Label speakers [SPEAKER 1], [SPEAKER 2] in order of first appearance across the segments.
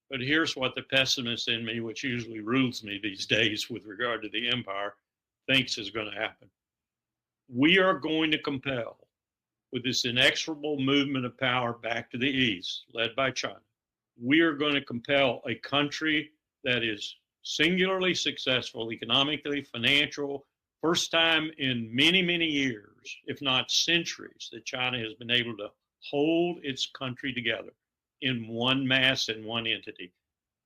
[SPEAKER 1] But here's what the pessimist in me, which usually rules me these days with regard to the empire, thinks is going to happen. We are going to compel, with this inexorable movement of power back to the east, led by China, we are going to compel a country that is singularly successful economically, financial, first time in many, many years, if not centuries, that China has been able to hold its country together in one mass and one entity.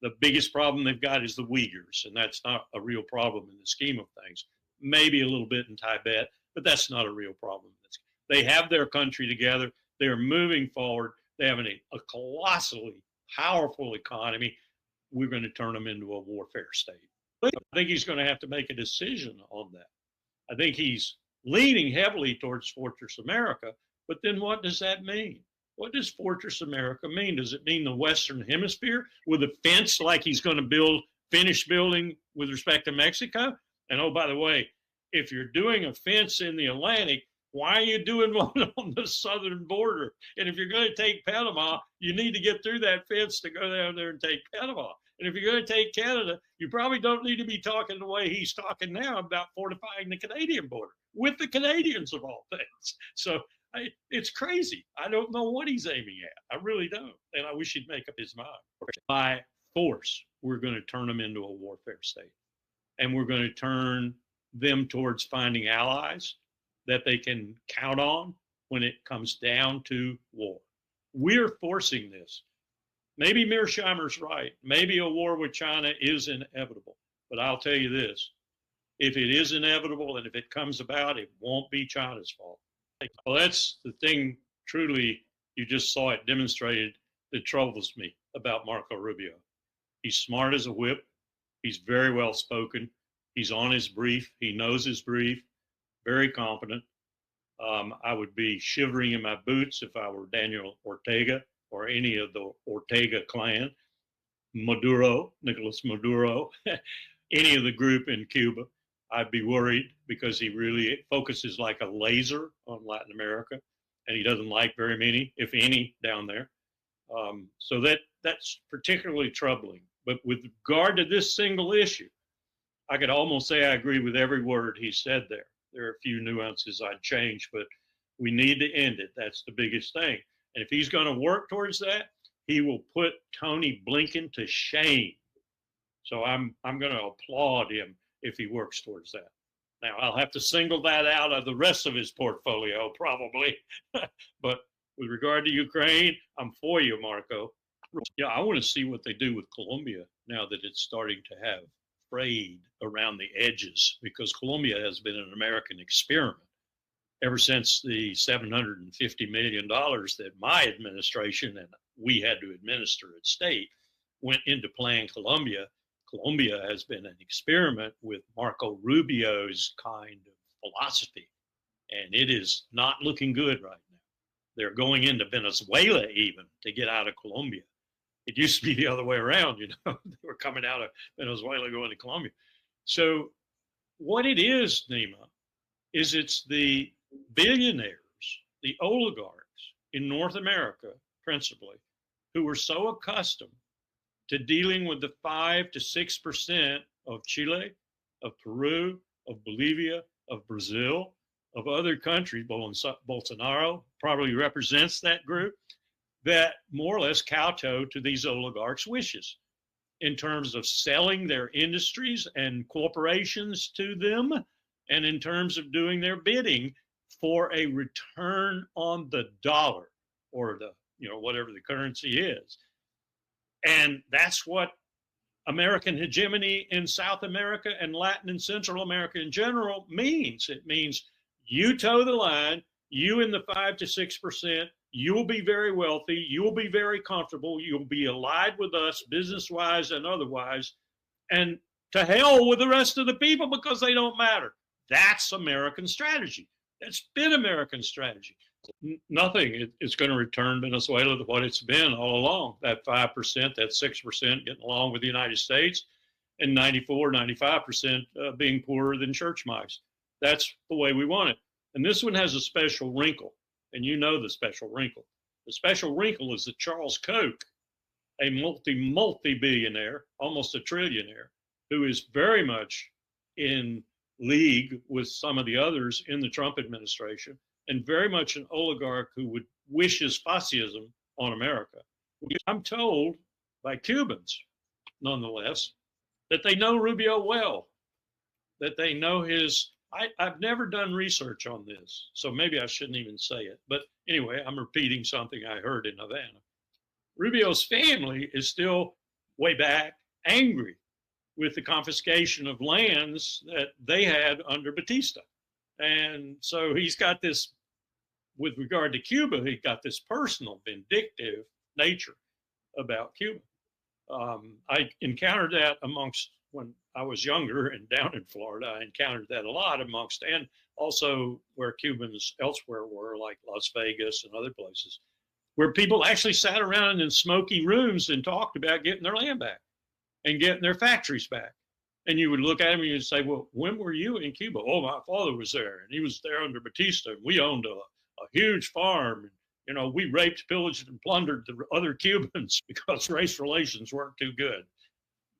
[SPEAKER 1] The biggest problem they've got is the Uyghurs, and that's not a real problem in the scheme of things. Maybe a little bit in Tibet, but that's not a real problem. They have their country together. They're moving forward. They have a colossally powerful economy. We're going to turn them into a warfare state. I think he's going to have to make a decision on that. I think he's leaning heavily towards Fortress America, but then what does that mean? What does Fortress America mean? Does it mean the Western Hemisphere with a fence like he's going to finish building with respect to Mexico? And oh, by the way, if you're doing a fence in the Atlantic, why are you doing one on the southern border? And if you're going to take Panama, you need to get through that fence to go down there and take Panama. And if you're going to take Canada, you probably don't need to be talking the way he's talking now about fortifying the Canadian border with the Canadians of all things. So it's crazy. I don't know what he's aiming at. I really don't. And I wish he'd make up his mind. By force, we're going to turn them into a warfare state. And we're going to turn them towards finding allies that they can count on when it comes down to war. We're forcing this. Maybe Mearsheimer's right. Maybe a war with China is inevitable. But I'll tell you this, if it is inevitable and if it comes about, it won't be China's fault. Well, that's the thing, truly, you just saw it demonstrated, that troubles me about Marco Rubio. He's smart as a whip. He's very well spoken. He's on his brief. He knows his brief. Very competent. I would be shivering in my boots if I were Daniel Ortega or any of the Ortega clan, Nicolas Maduro, any of the group in Cuba. I'd be worried because he really focuses like a laser on Latin America, and he doesn't like very many, if any, down there. So that's particularly troubling. But with regard to this single issue, I could almost say I agree with every word he said there. There are a few nuances I'd change, but we need to end it. That's the biggest thing. And if he's going to work towards that, he will put Tony Blinken to shame. So I'm going to applaud him if he works towards that. Now, I'll have to single that out of the rest of his portfolio, probably. But with regard to Ukraine, I'm for you, Marco. Yeah, I want to see what they do with Colombia now that it's starting to have frayed around the edges, because Colombia has been an American experiment ever since the $750 million that my administration and we had to administer at state went into playing Colombia. Colombia has been an experiment with Marco Rubio's kind of philosophy, and it is not looking good right now. They're going into Venezuela even to get out of Colombia. It used to be the other way around, you know. They were coming out of Venezuela going to Colombia. So what it is, Nima, is it's the billionaires, the oligarchs in North America, principally, who were so accustomed to dealing with the 5 to 6% of Chile, of Peru, of Bolivia, of Brazil, of other countries. Bolsonaro probably represents that group, that more or less kowtow to these oligarchs' wishes in terms of selling their industries and corporations to them, and in terms of doing their bidding for a return on the dollar, or the, you know, whatever the currency is. And that's what American hegemony in South America and Latin and Central America in general means. It means you toe the line, you in the 5 to 6%, you'll be very wealthy, you'll be very comfortable, you'll be allied with us business-wise and otherwise, and to hell with the rest of the people because they don't matter. That's American strategy. That's been American strategy. Nothing is going to return Venezuela to what it's been all along, that 5%, that 6% getting along with the United States, and 94, 95% being poorer than church mice. That's the way we want it. And this one has a special wrinkle, and you know the special wrinkle. The special wrinkle is that Charles Koch, a multi-billionaire, almost a trillionaire, who is very much in league with some of the others in the Trump administration, and very much an oligarch who would wish his fascism on America. I'm told by Cubans, nonetheless, that they know Rubio well, that they know his. I've never done research on this, so maybe I shouldn't even say it. But anyway, I'm repeating something I heard in Havana. Rubio's family is still way back angry with the confiscation of lands that they had under Batista. And so he's got this, with regard to Cuba, he got this personal, vindictive nature about Cuba. I encountered that amongst, when I was younger and down in Florida, I encountered that a lot amongst, and also where Cubans elsewhere were, like Las Vegas and other places, where people actually sat around in smoky rooms and talked about getting their land back and getting their factories back. And you would look at them and you'd say, well, when were you in Cuba? Oh, my father was there, and he was there under Batista, and we owned a huge farm. And, you know, we raped, pillaged, and plundered the other Cubans because race relations weren't too good.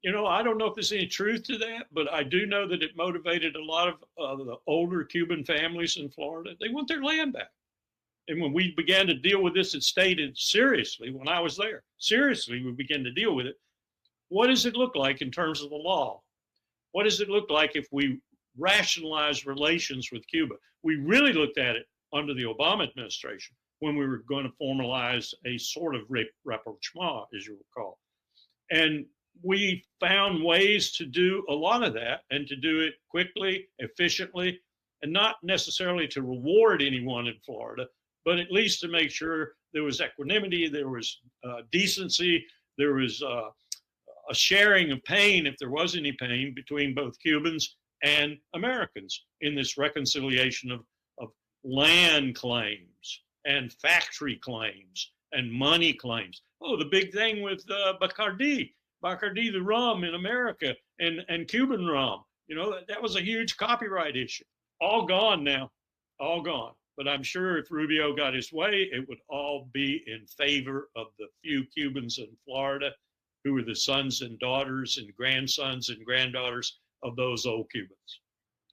[SPEAKER 1] You know, I don't know if there's any truth to that, but I do know that it motivated a lot of the older Cuban families in Florida. They want their land back. And when we began to deal with this, it stated seriously, when I was there, seriously, we began to deal with it. What does it look like in terms of the law? What does it look like if we rationalize relations with Cuba? We really looked at it under the Obama administration when we were going to formalize a sort of rapprochement, as you recall. And we found ways to do a lot of that, and to do it quickly, efficiently, and not necessarily to reward anyone in Florida, but at least to make sure there was equanimity, there was decency, there was a sharing of pain, if there was any pain, between both Cubans and Americans in this reconciliation of land claims and factory claims and money claims. Oh, the big thing with Bacardi, the rum in America, and Cuban rum, you know, that was a huge copyright issue. All gone now, all gone. But I'm sure if Rubio got his way, it would all be in favor of the few Cubans in Florida who were the sons and daughters and grandsons and granddaughters of those old Cubans.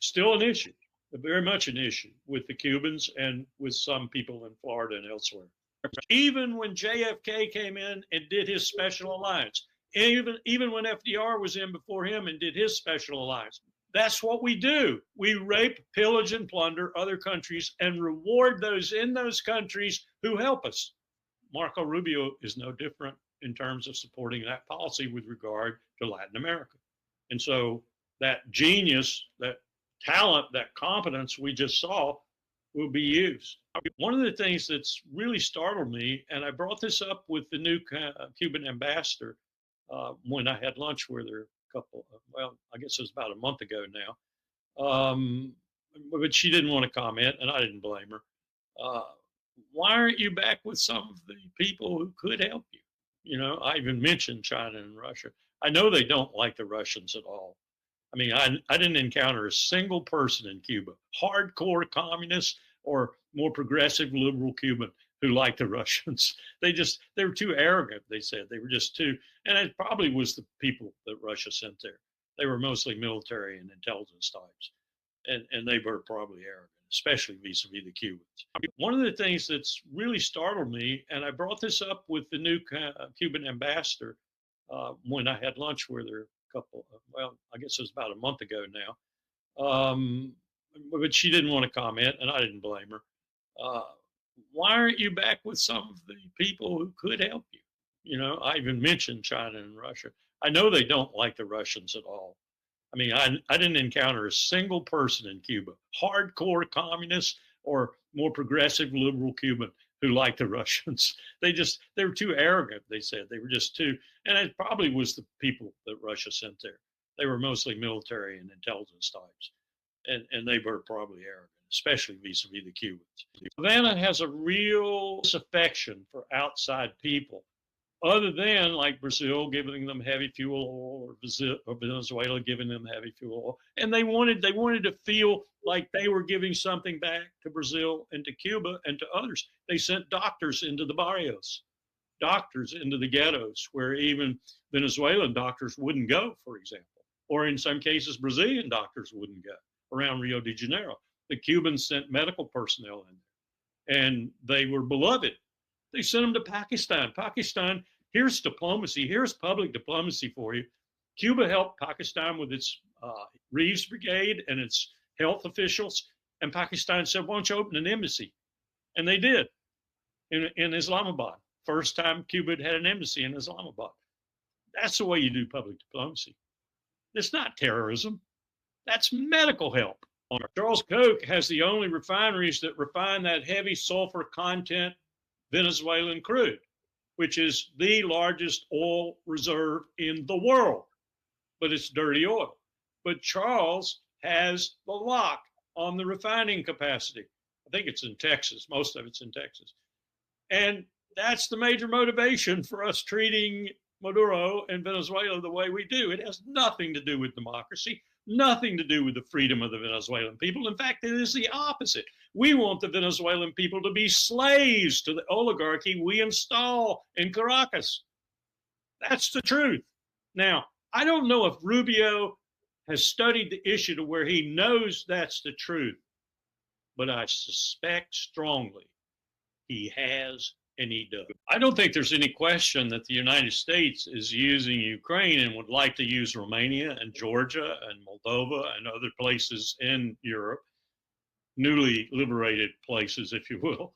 [SPEAKER 1] Still an issue, very much an issue with the Cubans and with some people in Florida and elsewhere. Even when JFK came in and did his special alliance, even when FDR was in before him and did his special alliance, that's what we do. We rape, pillage, and plunder other countries and reward those in those countries who help us. Marco Rubio is no different in terms of supporting that policy with regard to Latin America. And so that genius, that talent, that competence we just saw will be used. One of the things that's really startled me, and I brought this up with the new Cuban ambassador when I had lunch with her I guess it was about a month ago now. But she didn't want to comment, and I didn't blame her. Why aren't you back with some of the people who could help you? You know, I even mentioned China and Russia. I know they don't like the Russians at all. I mean, I didn't encounter a single person in Cuba, hardcore communist or more progressive liberal Cuban, who liked the Russians. They were too arrogant, they said. They were just too, and it probably was the people that Russia sent there. They were mostly military and intelligence types. And they were probably arrogant, especially vis-a-vis the Cubans. One of the things that's really startled me, and I brought this up with the new Cuban ambassador when I had lunch with her I guess it was about a month ago now. But she didn't want to comment, and I didn't blame her. Why aren't you back with some of the people who could help you? You know, I even mentioned China and Russia. I know they don't like the Russians at all. I mean, I didn't encounter a single person in Cuba, hardcore communist or more progressive liberal Cuban, who liked the Russians. They were too arrogant, they said. They were just too, and it probably was the people that Russia sent there. They were mostly military and intelligence types. And they were probably arrogant, especially vis-a-vis the Cubans. Havana has a real disaffection for outside people, other than like Brazil giving them heavy fuel oil, or Venezuela giving them heavy fuel oil. And they wanted to feel like they were giving something back to Brazil and to Cuba and to others. They sent doctors into the barrios. doctors into the ghettos where even Venezuelan doctors wouldn't go, for example, or in some cases, Brazilian doctors wouldn't go around Rio de Janeiro. The Cubans sent medical personnel in there, and they were beloved. They sent them to Pakistan. Pakistan, here's diplomacy. Here's public diplomacy for you. Cuba helped Pakistan with its Reeves Brigade and its health officials, and Pakistan said, why don't you open an embassy? And they did in Islamabad. First time Cuba had an embassy in Islamabad. That's the way you do public diplomacy. It's not terrorism. That's medical help. Charles Koch has the only refineries that refine that heavy sulfur content Venezuelan crude, which is the largest oil reserve in the world, but it's dirty oil. But Charles has the lock on the refining capacity. I think it's in Texas. Most of it's in Texas. And that's the major motivation for us treating Maduro and Venezuela the way we do. It has nothing to do with democracy, nothing to do with the freedom of the Venezuelan people. In fact, it is the opposite. We want the Venezuelan people to be slaves to the oligarchy we install in Caracas. That's the truth. Now, I don't know if Rubio has studied the issue to where he knows that's the truth, but I suspect strongly he has and he does. I don't think there's any question that the United States is using Ukraine and would like to use Romania and Georgia and Moldova and other places in Europe, newly liberated places, if you will,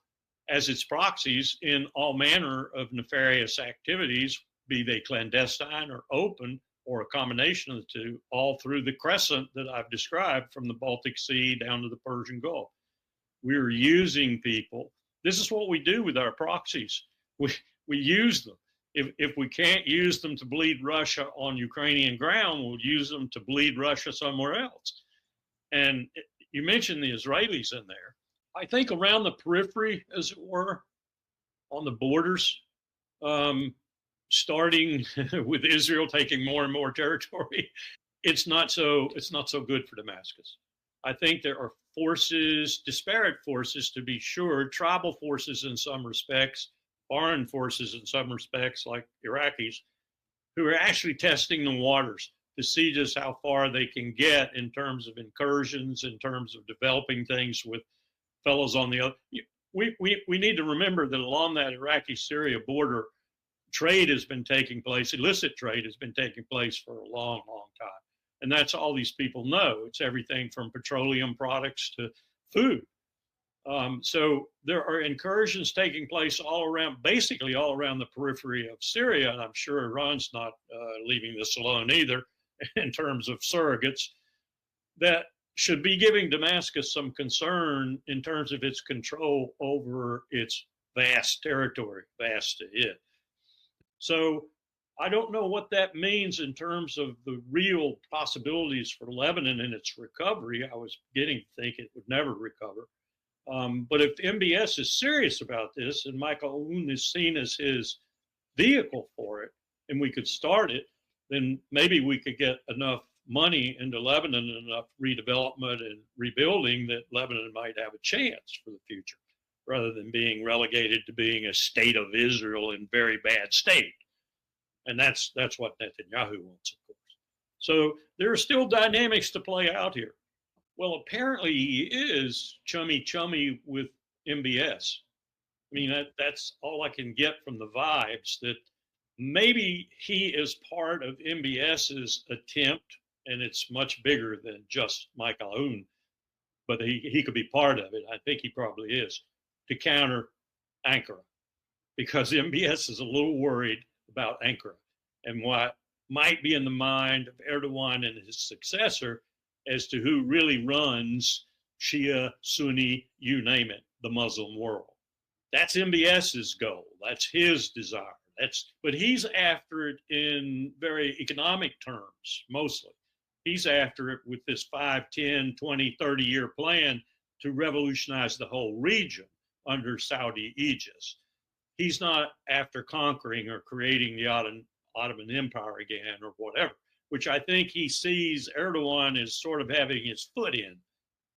[SPEAKER 1] as its proxies in all manner of nefarious activities, be they clandestine or open or a combination of the two, all through the crescent that I've described from the Baltic Sea down to the Persian Gulf. We're using people. This is what we do with our proxies. We use them. If we can't use them to bleed Russia on Ukrainian ground, we'll use them to bleed Russia somewhere else. And you mentioned the Israelis in there. I think around the periphery, as it were, on the borders, starting with Israel taking more and more territory, it's not so good for Damascus. I think there are forces, disparate forces to be sure, tribal forces in some respects, foreign forces in some respects, like Iraqis, who are actually testing the waters to see just how far they can get in terms of incursions, in terms of developing things with fellows on the other. We need to remember that along that Iraqi-Syria border, trade has been taking place, illicit trade has been taking place for a long, long time. And that's all these people know. It's everything from petroleum products to food. So there are incursions taking place all around, basically all around the periphery of Syria. And I'm sure Iran's not leaving this alone either in terms of surrogates that should be giving Damascus some concern in terms of its control over its vast territory, vast to it. So I don't know what that means in terms of the real possibilities for Lebanon and its recovery. I was beginning to think it would never recover. But if MBS is serious about this and Michael Aoun is seen as his vehicle for it, and we could start it, then maybe we could get enough money into Lebanon and enough redevelopment and rebuilding that Lebanon might have a chance for the future, rather than being relegated to being a state of Israel in very bad state. And that's what Netanyahu wants, of course. So there are still dynamics to play out here. Well, apparently he is chummy with MBS. I mean, that's all I can get from the vibes, that maybe he is part of MBS's attempt, and it's much bigger than just Michael Aoun, but he could be part of it. I think he probably is, to counter Ankara, because MBS is a little worried about Ankara and what might be in the mind of Erdogan and his successor as to who really runs Shia, Sunni, you name it, the Muslim world. That's MBS's goal. That's his desire. But he's after it in very economic terms, mostly. He's after it with this 5, 10, 20, 30-year plan to revolutionize the whole region under Saudi aegis. He's not after conquering or creating the Ottoman Empire again or whatever, which I think he sees Erdogan as sort of having his foot in